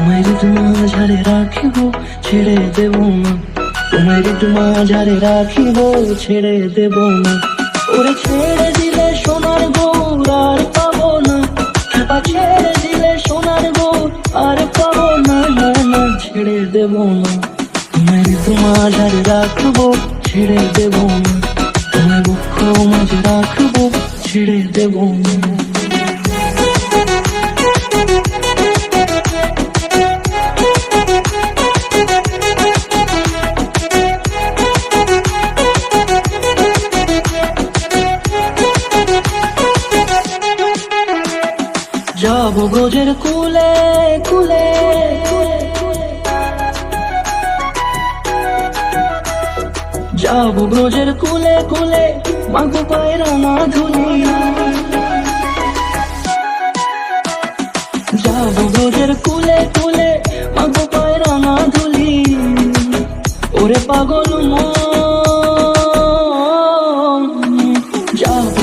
তোমায় মাঝারে রাখিব, ছেড়ে দেব না। তোমায় মাঝারে রাখিব, ছেড়ে দেব না। ওরে ছেড়ে দিলে সোনার গৌর আর পাবো না, খেপা ছেড়ে দিলে সোনার গৌর আর পাবো না, না না ছেড়ে দেব না। তোমায় মাঝারে রাখবো, ছেড়ে দেব না। তোমায় বক্ষ মাঝে রাখবো, ছেড়ে দেব না। যাবো ব্রজের কুলে কুলে, যাবো ব্রজের কুলে কুলে, মাগো পায়ের না ধুলি। যাবো ব্রজের কুলে কুলে, মাগো পায়ের না ধুলি। ওরে পাগল মন, যাবো